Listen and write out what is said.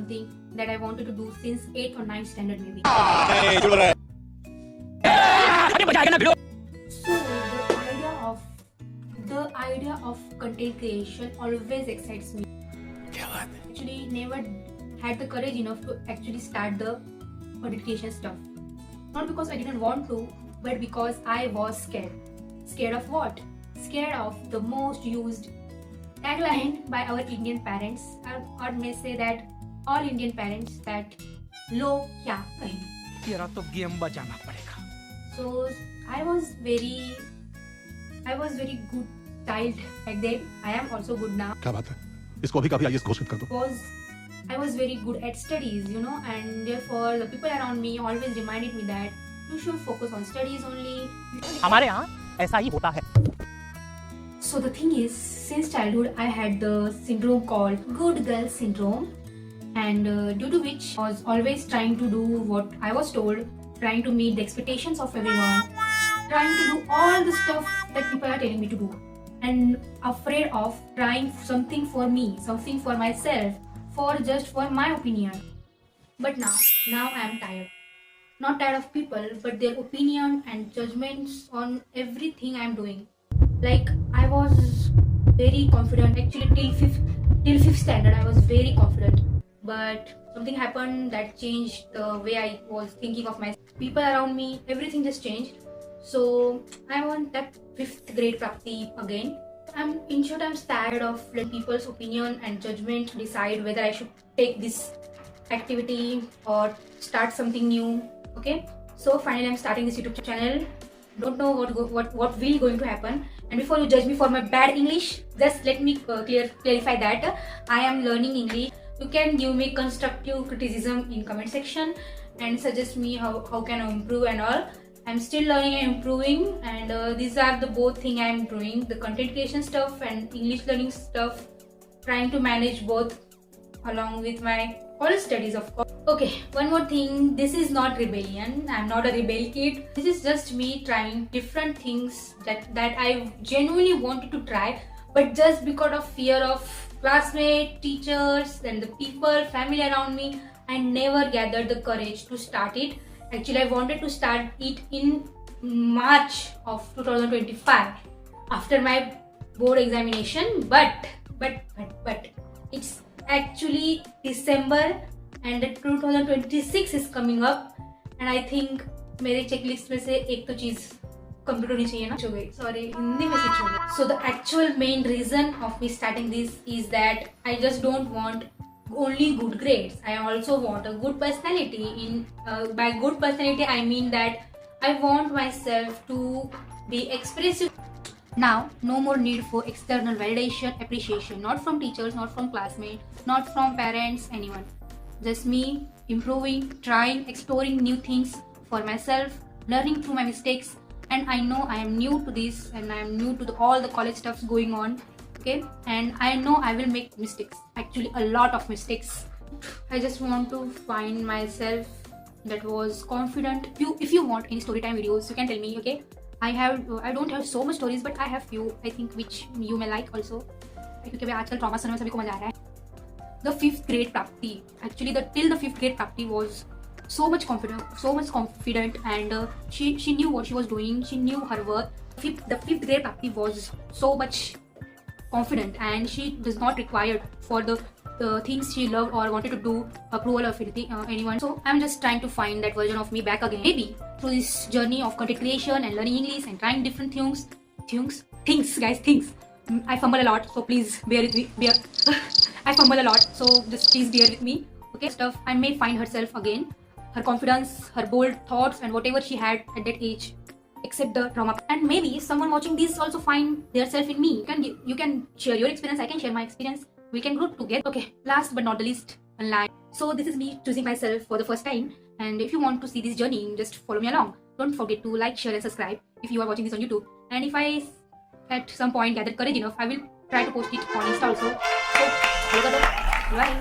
something that I wanted to do since 8th or 9th standard maybe. So the idea of content creation always excites me. Actually, never had the courage enough to actually start the content creation stuff. Not because I didn't want to, but because I was scared. Scared of what? Scared of the most used tagline by our Indian parents, or may say that all Indian parents, that "Log kya kahen." तेरा तो game बजाना पड़ेगा. So I was very good child back then. I am also good now क्या बात है, इसको अभी काफी आईएएस घोषित कर दो. because I was very good at studies, and therefore the people around me always reminded me that you should focus on studies only. हमारे यहाँ ऐसा ही होता है. So the thing is, since childhood I had the syndrome called good girl syndrome, and due to which I was always trying to do what I was told, trying to meet the expectations of everyone, trying to do all the stuff that people are telling me to do, and afraid of trying something for me, something for myself, for my opinion. But now I am tired. Not tired of people, but their opinion and judgments on everything I am doing. Like, I was very confident. Actually, till fifth standard, I was very confident. But something happened that changed the way I was thinking of myself. People around me, everything just changed. So I want that 5th grade Prapti again. I'm tired of letting people's opinion and judgment decide whether I should take this activity or start something new. Okay, so finally I'm starting this YouTube channel. Don't know what will going to happen. And before you judge me for my bad English, just let me clarify that I am learning English. You can give me constructive criticism in comment section and suggest me how can I improve and all. I'm still learning and improving, and these are the both thing I'm doing, the content creation stuff and English learning stuff, trying to manage both along with my college studies, of course. Okay, one more thing, this is not rebellion. I'm not a rebel kid. This is just me trying different things that I genuinely wanted to try, but just because of fear of classmates, teachers, and the people, family around me, I never gathered the courage to start it. Actually, I wanted to start it in March of 2025 after my board examination, but it's actually December and 2026 is coming up, and I think मेरे checklist में से एक तो चीज complete होनी चाहिए ना. Sorry, Hindi में switch हो गया. So the actual main reason of me starting this is that I just don't want only good grades. I also want a good personality. By good personality, I mean that I want myself to be expressive. Now, no more need for external validation, appreciation, not from teachers, not from classmates, not from parents, anyone. Just me improving, trying, exploring new things for myself, learning through my mistakes. And I know I am new to this, and I am new to all the college stuffs going on. Okay, and I know I will make mistakes, actually a lot of mistakes. I just want to find myself that was confident. If you want any story time videos, you can tell me. Okay, I don't have so much stories, but I have few, I think, which you may like also, क्योंकि आजकल trauma सुनने में सभी को मजा आ रहा है. The 5th grade Prapti, actually till the 5th grade Prapti was so much confident, and she knew what she was doing. She knew her worth. The 5th grade Prapti was so much confident, and she does not require for the things she loved or wanted to do approval of anyone. So I'm just trying to find that version of me back again, maybe through this journey of content creation and learning English and trying different things. I fumble a lot, so please bear with me. I fumble a lot, so just please bear with me. Okay, stuff. I may find herself again, her confidence, her bold thoughts, and whatever she had at that age, except the trauma. And maybe someone watching this also find their self in me. You can share your experience, I can share my experience. We can grow together. Okay, last but not the least, online. So this is me choosing myself for the first time. And if you want to see this journey, just follow me along. Don't forget to like, share, and subscribe if you are watching this on YouTube. And if I at some point gather courage enough, I will try to post it on Insta also. So, bye.